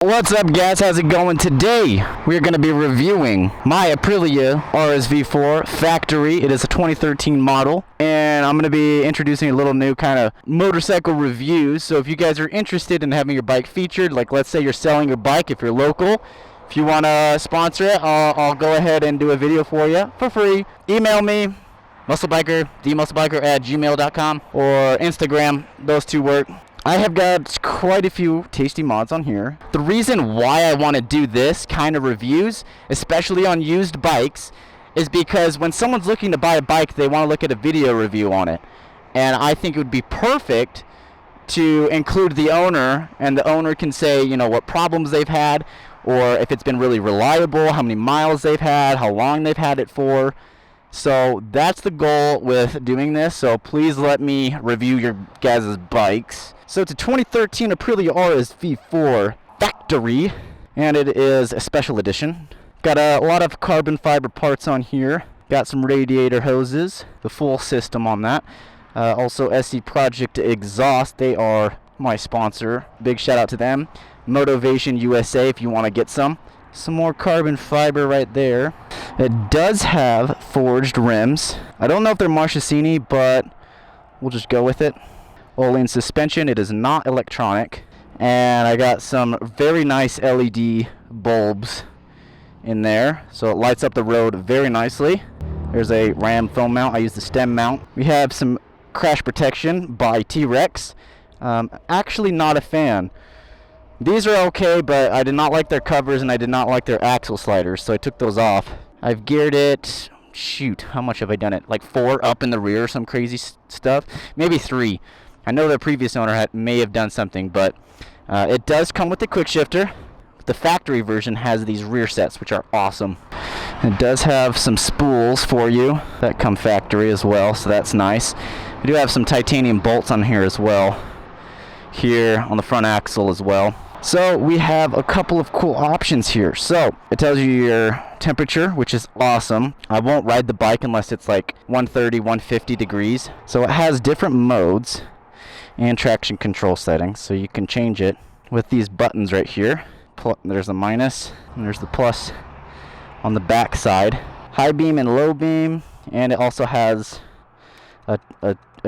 What's up, guys? How's it going? Today we're going to be reviewing my Aprilia RSV4 factory. It is a 2013 model, and I'm going to be introducing a little new kind of motorcycle reviews. So if you guys are interested in having your bike featured, like let's say you're selling your bike, if you're local, if you want to sponsor it, I'll go ahead and do a video for you for free. Email me, musclebiker, themusclebiker@gmail.com, or Instagram. Those two work. I have got quite a few tasty mods on here. The reason why I want to do this kind of reviews, especially on used bikes, is because when someone's looking to buy a bike, they want to look at a video review on it. And I think it would be perfect to include the owner, and the owner can say, you know, what problems they've had, or if it's been really reliable, how many miles they've had, how long they've had it for. So that's the goal with doing this. So please let me review your guys' bikes. So it's a 2013 Aprilia RSV4 factory, and it is a special edition. Got a lot of carbon fiber parts on here. Got some radiator hoses, the full system on that. Also SC Project Exhaust, they are my sponsor. Big shout out to them. Motivation USA if you want to get some. Some more carbon fiber right there. It does have forged rims. I don't know if they're Marchesini, but we'll just go with it. Öhlins suspension. It is not electronic. And I got some very nice LED bulbs in there, so it lights up the road very nicely. There's a Ram foam mount. I use the stem mount. We have some crash protection by T-Rex. Actually not a fan. These are okay, but I did not like their covers and I did not like their axle sliders, so I took those off. I've geared it, shoot, how much have I done it? Like 4 up in the rear, some crazy stuff. Maybe 3. I know the previous owner may have done something, but it does come with the quick shifter. The factory version has these rear sets, which are awesome. It does have some spools for you that come factory as well, so that's nice. We do have some titanium bolts on here as well, here on the front axle as well. So we have a couple of cool options here. So it tells you your temperature, which is awesome. I won't ride the bike unless it's like 130, 150 degrees. So it has different modes and traction control settings, so you can change it with these buttons right here. There's the minus and there's the plus on the back side. High beam and low beam, and it also has a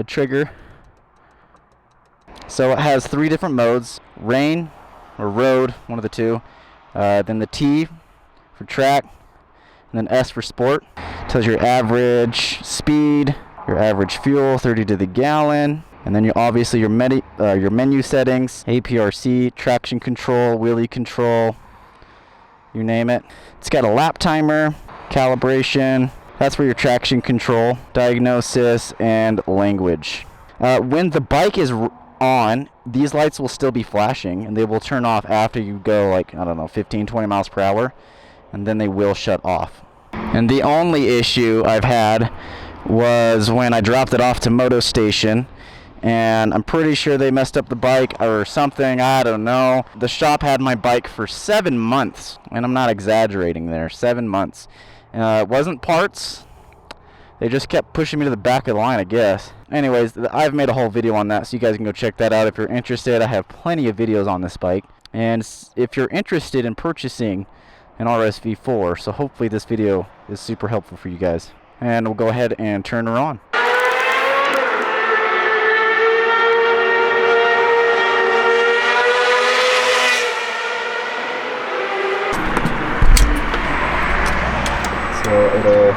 trigger. So it has 3 different modes: rain or road, one of the two. Then the T for track, and then S for sport. It tells your average speed, your average fuel, 30 to the gallon. And then obviously your menu settings, APRC, traction control, wheelie control, you name it. It's got a lap timer, calibration. That's for your traction control, diagnosis, and language. When the bike is on, these lights will still be flashing, and they will turn off after you go like, I don't know, 15, 20 miles per hour, and then they will shut off. And the only issue I've had was when I dropped it off to Moto Station, and I'm pretty sure they messed up the bike or something, I don't know. The shop had my bike for 7 months, and I'm not exaggerating there, 7 months. It wasn't parts. They just kept pushing me to the back of the line, I guess. Anyways, I've made a whole video on that, so you guys can go check that out if you're interested. I have plenty of videos on this bike. And if you're interested in purchasing an RSV4, so hopefully this video is super helpful for you guys. And we'll go ahead and turn her on. So it'll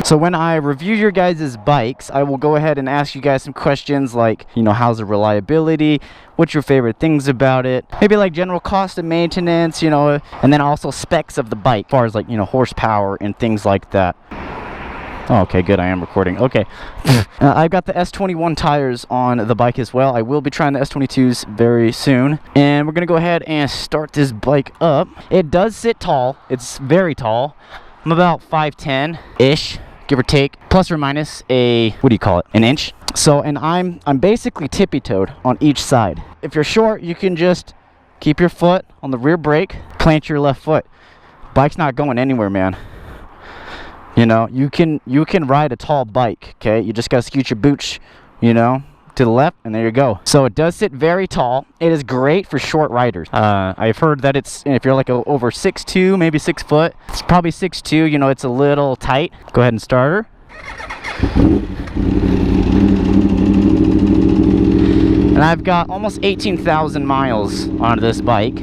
So when I review your guys' bikes, I will go ahead and ask you guys some questions like, you know, how's the reliability? What's your favorite things about it? Maybe like general cost of maintenance, you know, and then also specs of the bike as far as like, you know, horsepower and things like that. Oh, okay, good. I am recording. Okay. I've got the S21 tires on the bike as well. I will be trying the S22s very soon. And we're going to go ahead and start this bike up. It does sit tall. It's very tall. I'm about 5'10"-ish, give or take, plus or minus a, what do you call it, an inch. So, and I'm basically tippy-toed on each side. If you're short, you can just keep your foot on the rear brake, plant your left foot. Bike's not going anywhere, man. You know, you can ride a tall bike, okay? You just gotta scoot your boots, you know, to the left, and there you go. So it does sit very tall. It is great for short riders. I've heard that it's, if you're like over 6'2", maybe 6 foot, it's probably 6'2", you know, it's a little tight. Go ahead and start her. And I've got almost 18,000 miles on this bike.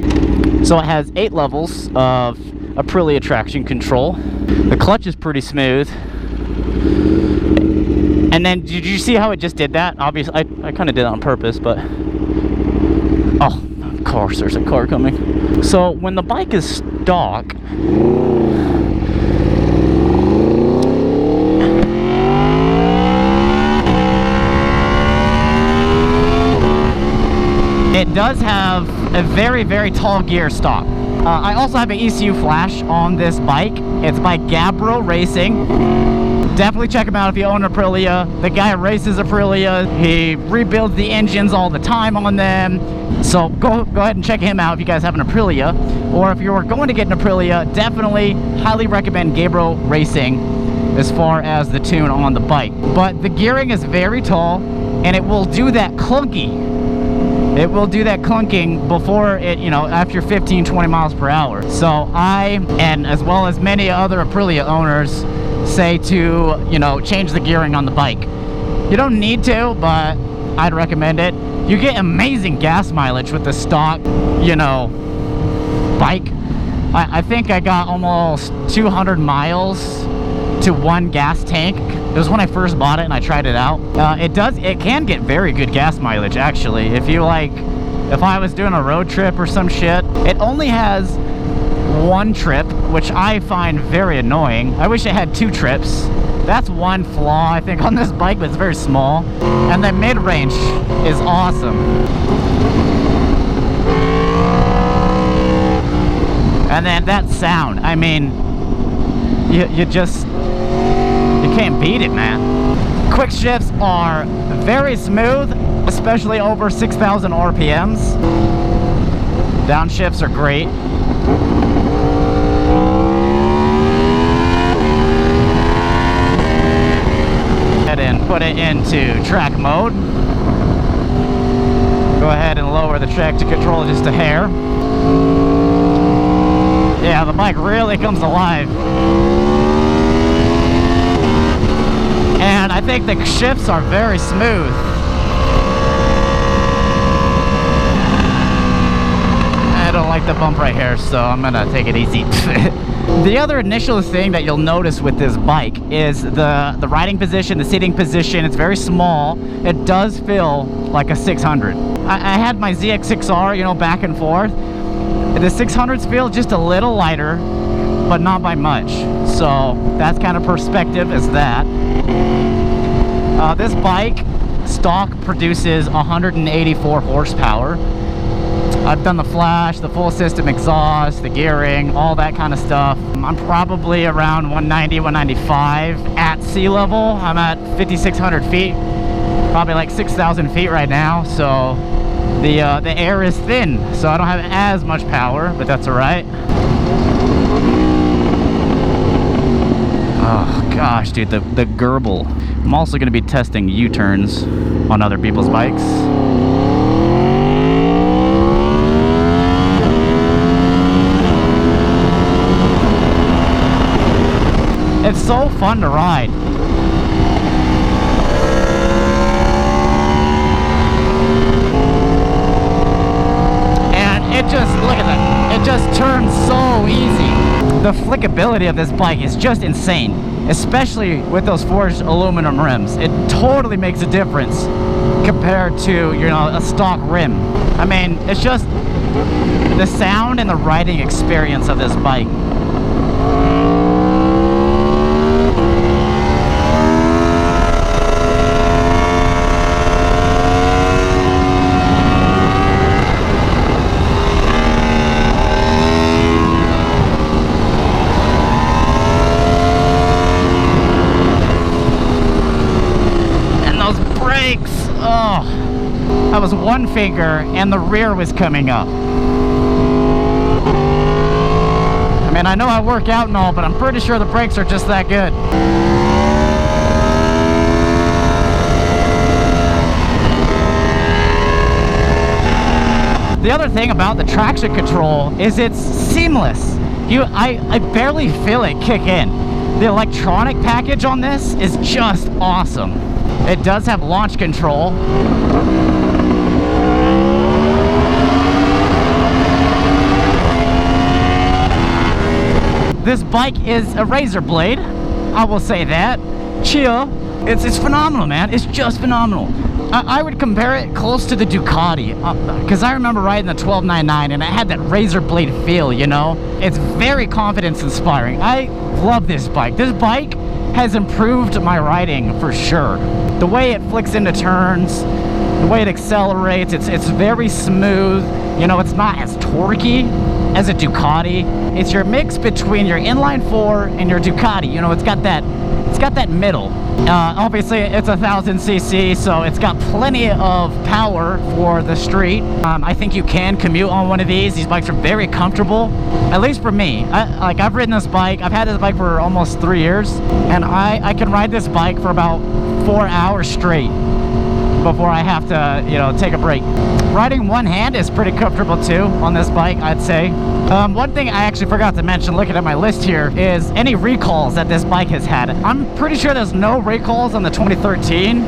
So it has 8 levels of Aprilia traction control. The clutch is pretty smooth. And then, did you see how it just did that? Obviously, I kind of did it on purpose, but... Oh, of course, there's a car coming. So, when the bike is stock... It does have a very, very tall gear stock. I also have an ECU flash on this bike. It's by Gabbro Racing. Definitely check him out if you own an Aprilia. The guy races Aprilia. He rebuilds the engines all the time on them. So go ahead and check him out if you guys have an Aprilia. Or if you're going to get an Aprilia, definitely highly recommend Gabbro Racing as far as the tune on the bike. But the gearing is very tall, and it will do that clunky. It will do that clunking before it, you know, after 15-20 miles per hour. So I, and as well as many other Aprilia owners, say to, you know, change the gearing on the bike. You don't need to, but I'd recommend it. You get amazing gas mileage with the stock, you know, bike. I think I got almost 200 miles to one gas tank. It was when I first bought it and I tried it out. It can get very good gas mileage, actually. If you like, if I was doing a road trip or some shit. It only has 1 trip, which I find very annoying. I wish it had 2 trips. That's one flaw, I think, on this bike, but it's very small. And the mid-range is awesome. And then that sound, I mean, you just... you can't beat it, man. Quick shifts are very smooth, especially over 6,000 RPMs. Downshifts are great. Head and put it into track mode. Go ahead and lower the traction control just a hair. Yeah, the bike really comes alive. And I think the shifts are very smooth. I don't like the bump right here, so I'm gonna take it easy. The other initial thing that you'll notice with this bike is the riding position, the seating position. It's very small. It does feel like a 600. I had my ZX6R, you know, back and forth. The 600s feel just a little lighter, but not by much. So that's kind of perspective is that. This bike stock produces 184 horsepower. I've done the flash, the full system exhaust, the gearing, all that kind of stuff. I'm probably around 190, 195 at sea level. I'm at 5,600 feet, probably like 6,000 feet right now. So the air is thin, so I don't have as much power, but that's all right. Oh gosh, dude, the Gerbil. I'm also going to be testing U-turns on other people's bikes. It's so fun to ride. And it just, look at that, it just turns so easy. The flickability of this bike is just insane, especially with those forged aluminum rims. It totally makes a difference compared to, you know, a stock rim. I mean, it's just the sound and the riding experience of this bike. that was one finger and the rear was coming up. I mean, I know I work out and all, but I'm pretty sure the brakes are just that good. The other thing about the traction control is it's seamless. I barely feel it kick in. The electronic package on this is just awesome. It does have launch control. This bike is a razor blade, I will say that. Chill. It's phenomenal, man. It's just phenomenal. I would compare it close to the Ducati, because I remember riding the 1299 and it had that razor blade feel, you know? It's very confidence inspiring. I love this bike. This bike has improved my riding for sure. The way it flicks into turns, the way it accelerates, it's very smooth. You know, it's not as torquey as a Ducati. It's your mix between your inline 4 and your Ducati. You know, it's got that middle. Obviously it's 1000cc, so it's got plenty of power for the street. I think you can commute on one of these. These bikes are very comfortable, at least for me. I've ridden this bike. I've had this bike for almost 3 years, and I can ride this bike for about 4 hours straight before I have to, you know, take a break. Riding one hand is pretty comfortable too on this bike, I'd say. One thing I actually forgot to mention looking at my list here is any recalls that this bike has had. I'm pretty sure there's no recalls on the 2013.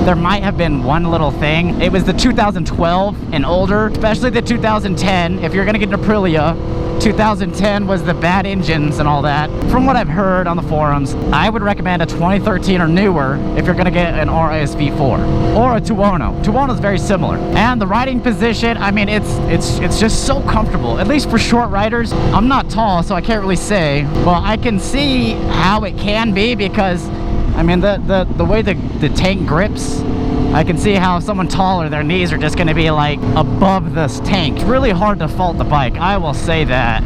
There might have been one little thing. It was the 2012 and older, especially the 2010. If you're gonna get an Aprilia, 2010 was the bad engines and all that. From what I've heard on the forums, I would recommend a 2013 or newer if you're gonna get an RS V4 or a Tuono. Tuono is very similar, and the riding position, I mean, it's just so comfortable. At least for short riders. I'm not tall, so I can't really say. Well, I can see how it can be because, I mean, the way the tank grips, I can see how someone taller, their knees are just going to be like above this tank. It's really hard to fault the bike, I will say that.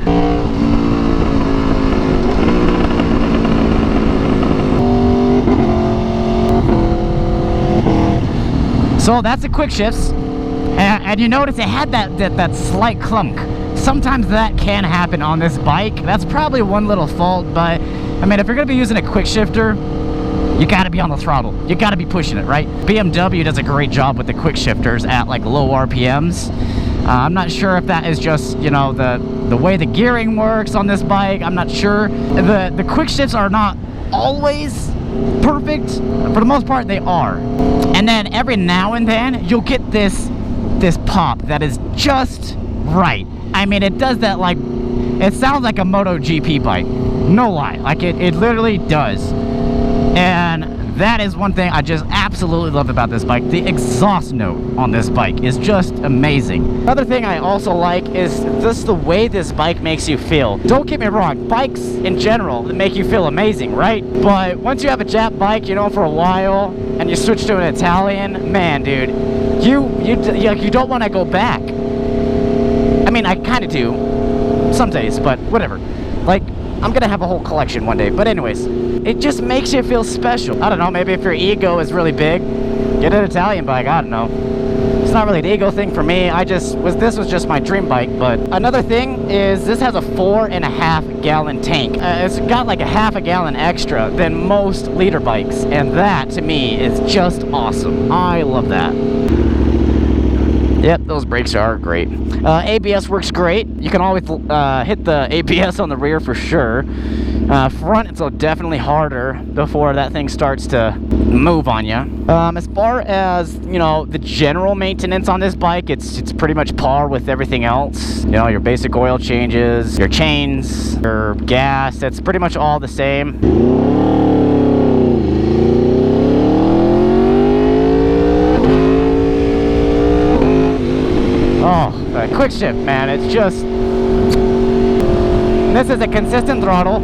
So that's the quick shifts, and you notice it had that slight clunk. Sometimes that can happen on this bike. That's probably one little fault, but I mean, if you're going to be using a quick shifter, you gotta be on the throttle. You gotta be pushing it, right? BMW does a great job with the quick shifters at like low RPMs. I'm not sure if that is just, you know, the way the gearing works on this bike. I'm not sure. The quick shifts are not always perfect. For the most part, they are. And then every now and then, you'll get this pop that is just right. I mean, it does that like, it sounds like a MotoGP bike. No lie. Like it literally does. And that is one thing I just absolutely love about this bike. The exhaust note on this bike is just amazing. Another thing I also like is just the way this bike makes you feel. Don't get me wrong, bikes in general make you feel amazing, right? But once you have a Jap bike, you know, for a while, and you switch to an Italian, man, dude, you don't want to go back. I mean, I kind of do some days, but whatever. Like, I'm gonna have a whole collection one day. But anyways, it just makes you feel special. I don't know, maybe if your ego is really big, get an Italian bike, I don't know. It's not really an ego thing for me. This was just my dream bike. But another thing is this has a 4.5 gallon tank. It's got like a half a gallon extra than most liter bikes. And that to me is just awesome. I love that. Yep, those brakes are great. ABS works great. You can always hit the ABS on the rear for sure. Front, it's definitely harder before that thing starts to move on you. As far as, you know, the general maintenance on this bike, it's pretty much par with everything else. You know, your basic oil changes, your chains, your gas, it's pretty much all the same. Oh, the quick shift, man, it's just, this is a consistent throttle.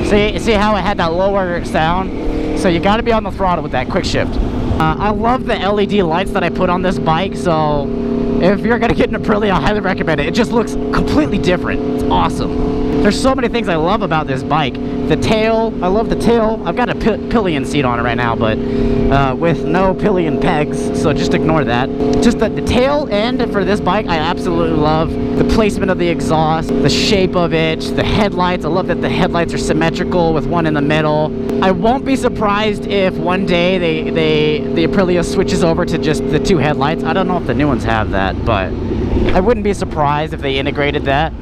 See how it had that lower sound? So you got to be on the throttle with that quick shift. I love the LED lights that I put on this bike, so if you're going to get an Aprilia, I highly recommend it. It just looks completely different. It's awesome. There's so many things I love about this bike. The tail, I love the tail. I've got a pillion seat on it right now, but with no pillion pegs, so just ignore that. Just the tail end for this bike, I absolutely love. The placement of the exhaust, the shape of it, the headlights. I love that the headlights are symmetrical with one in the middle. I won't be surprised if one day the Aprilia switches over to just the 2 headlights. I don't know if the new ones have that, but I wouldn't be surprised if they integrated that.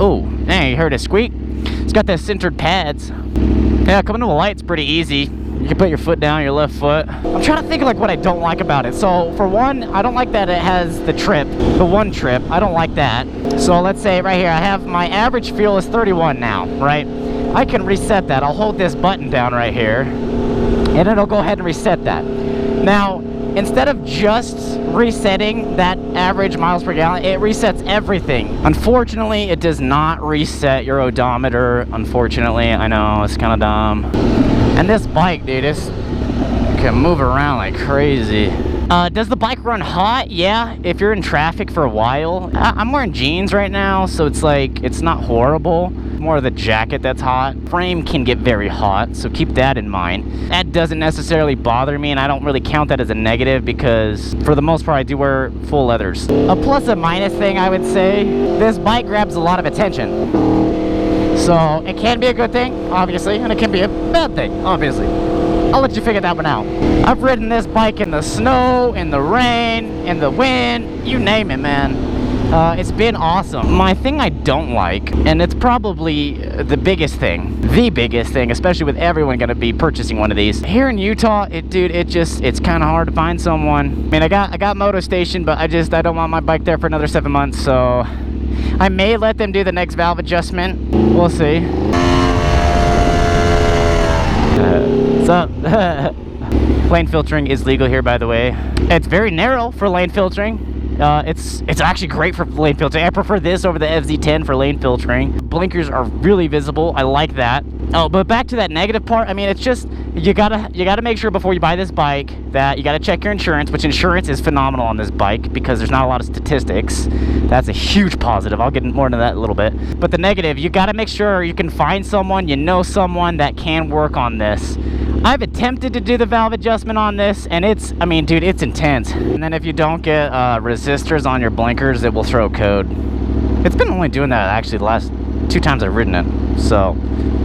Oh, hey, you heard it squeak? It's got the centered pads. Yeah, coming to a light's pretty easy. You can put your foot down, your left foot. I'm trying to think of like what I don't like about it. So for one, I don't like that it has the trip, the 1 trip. I don't like that. So let's say right here, I have my average fuel is 31 now, right? I can reset that. I'll hold this button down right here, and it'll go ahead and reset that. Now, instead of just resetting that average miles per gallon, it resets everything. Unfortunately, it does not reset your odometer. Unfortunately, I know, it's kind of dumb. And this bike, dude, it can move around like crazy. Does the bike run hot? Yeah, if you're in traffic for a while. I'm wearing jeans right now, so it's like, it's not horrible. More of the jacket that's hot. Frame can get very hot, so keep that in mind. That doesn't necessarily bother me, and I don't really count that as a negative because for the most part I do wear full leathers. A plus and minus thing I would say, this bike grabs a lot of attention. So it can be a good thing, obviously, and it can be a bad thing, obviously. I'll let you figure that one out. I've ridden this bike in the snow, in the rain, in the wind, you name it, man. It's been awesome. My thing I don't like, and it's probably the biggest thing, especially with everyone gonna be purchasing one of these. Here in Utah, it's kind of hard to find someone. I mean, I got Moto Station, but I don't want my bike there for another 7 months, so I may let them do the next valve adjustment. We'll see. What's up? Lane filtering is legal here, by the way. It's very narrow for lane filtering. It's actually great for lane filtering. I prefer this over the FZ10 for lane filtering. Blinkers are really visible. I like that. Oh, but back to that negative part. I mean, it's just you gotta make sure before you buy this bike that you gotta check your insurance, which insurance is phenomenal on this bike because there's not a lot of statistics. That's a huge positive. I'll get more into that in a little bit. But the negative, you gotta make sure you can find someone, you know someone that can work on this. I've attempted to do the valve adjustment on this, and I mean, dude, it's intense. And then if you don't get resistors on your blinkers, it will throw code. It's been only doing that actually the last 2 times I've ridden it, so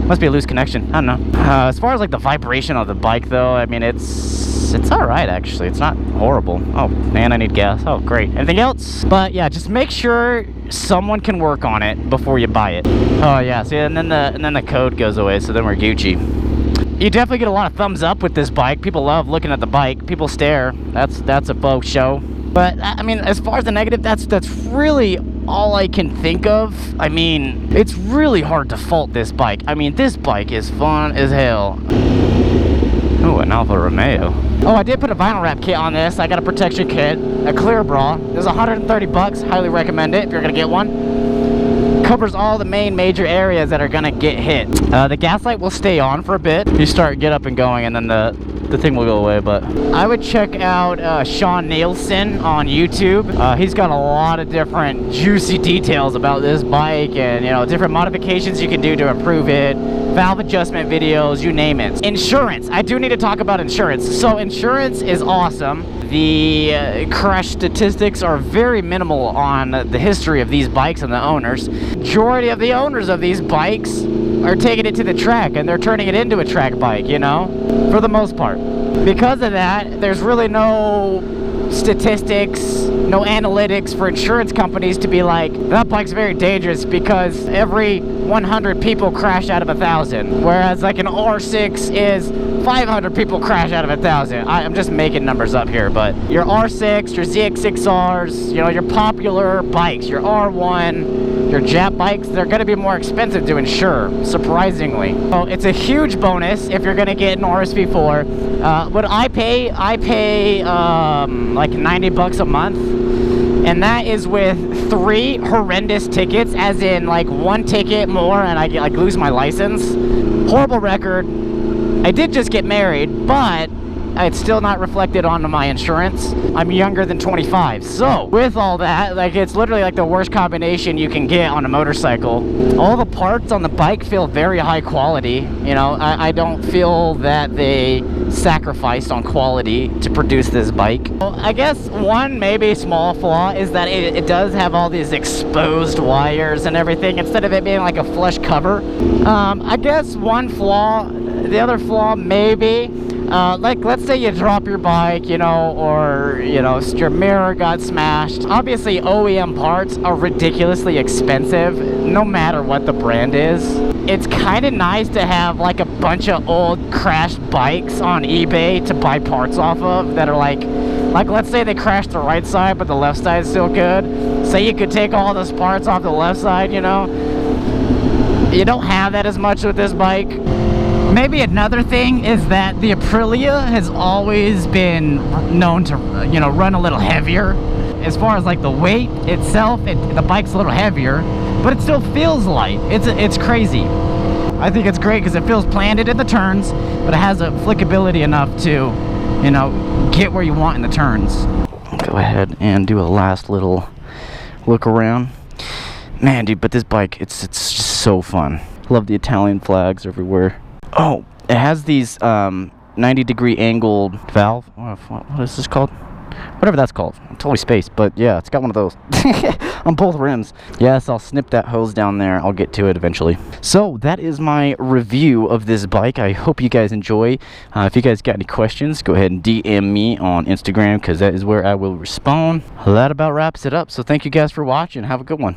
must be a loose connection. I don't know. As far as like the vibration of the bike, though, I mean, it's all right actually. It's not horrible. Oh man, I need gas. Oh great. Anything else? But yeah, just make sure someone can work on it before you buy it. Oh yeah. See, and then the code goes away, so then we're Gucci. You definitely get a lot of thumbs up with this bike. People love looking at the bike. People stare. That's a faux show. But I mean, as far as the negative, that's really all I can think of. I mean, it's really hard to fault this bike. I mean, this bike is fun as hell. Oh, an Alfa Romeo. Oh, I did put a vinyl wrap kit on this. I got a protection kit, a clear bra. It was 130 bucks. Highly recommend it if you're gonna get one. Covers all the main major areas that are gonna get hit. The gas light will stay on for a bit. You get up and going, and then the thing will go away. But I would check out Sean Nielsen on YouTube. He's got a lot of different juicy details about this bike, and you know, different modifications you can do to improve it, valve adjustment videos, you name it. Insurance, I do need to talk about insurance. So insurance is awesome. The crash statistics are very minimal on the history of these bikes and the owners. Majority of the owners of these bikes are taking it to the track, and they're turning it into a track bike, you know, for the most part. Because of that, there's really no statistics, no analytics for insurance companies to be like, that bike's very dangerous because every 100 people crash out of 1,000, whereas like an R6 is 500 people crash out of 1,000. I'm just making numbers up here, but your R6, your ZX6Rs, you know, your popular bikes, your R1, your Jap bikes, they're going to be more expensive to insure, surprisingly. So it's a huge bonus if you're going to get an RSV4. What I pay like 90 bucks a month, and that is with 3 horrendous tickets, as in like 1 ticket more and I lose my license. Horrible record. I did just get married, but it's still not reflected onto my insurance. I'm younger than 25. So with all that, like, it's literally like the worst combination you can get on a motorcycle. All the parts on the bike feel very high quality. You know, I don't feel that they sacrificed on quality to produce this bike. Well, I guess one maybe small flaw is that it does have all these exposed wires and everything instead of it being like a flush cover. I guess one flaw, the other flaw maybe, like, let's say you drop your bike, you know, or, you know, your mirror got smashed. Obviously, OEM parts are ridiculously expensive, no matter what the brand is. It's kind of nice to have, like, a bunch of old crashed bikes on eBay to buy parts off of that are, like, let's say they crashed the right side, but the left side is still good. Say you could take all those parts off the left side, you know. You don't have that as much with this bike. Maybe another thing is that the Aprilia has always been known to, you know, run a little heavier. As far as like the weight itself, the bike's a little heavier, but it still feels light. It's crazy. I think it's great because it feels planted in the turns, but it has a flickability enough to, you know, get where you want in the turns. Go ahead and do a last little look around. Man, dude, but this bike, it's just so fun. Love the Italian flags everywhere. Oh, it has these 90-degree angled valve. What is this called? Whatever that's called. I'm totally spaced, but yeah, it's got one of those on both rims. Yes, I'll snip that hose down there. I'll get to it eventually. So that is my review of this bike. I hope you guys enjoy. If you guys got any questions, go ahead and DM me on Instagram because that is where I will respond. That about wraps it up. So thank you guys for watching. Have a good one.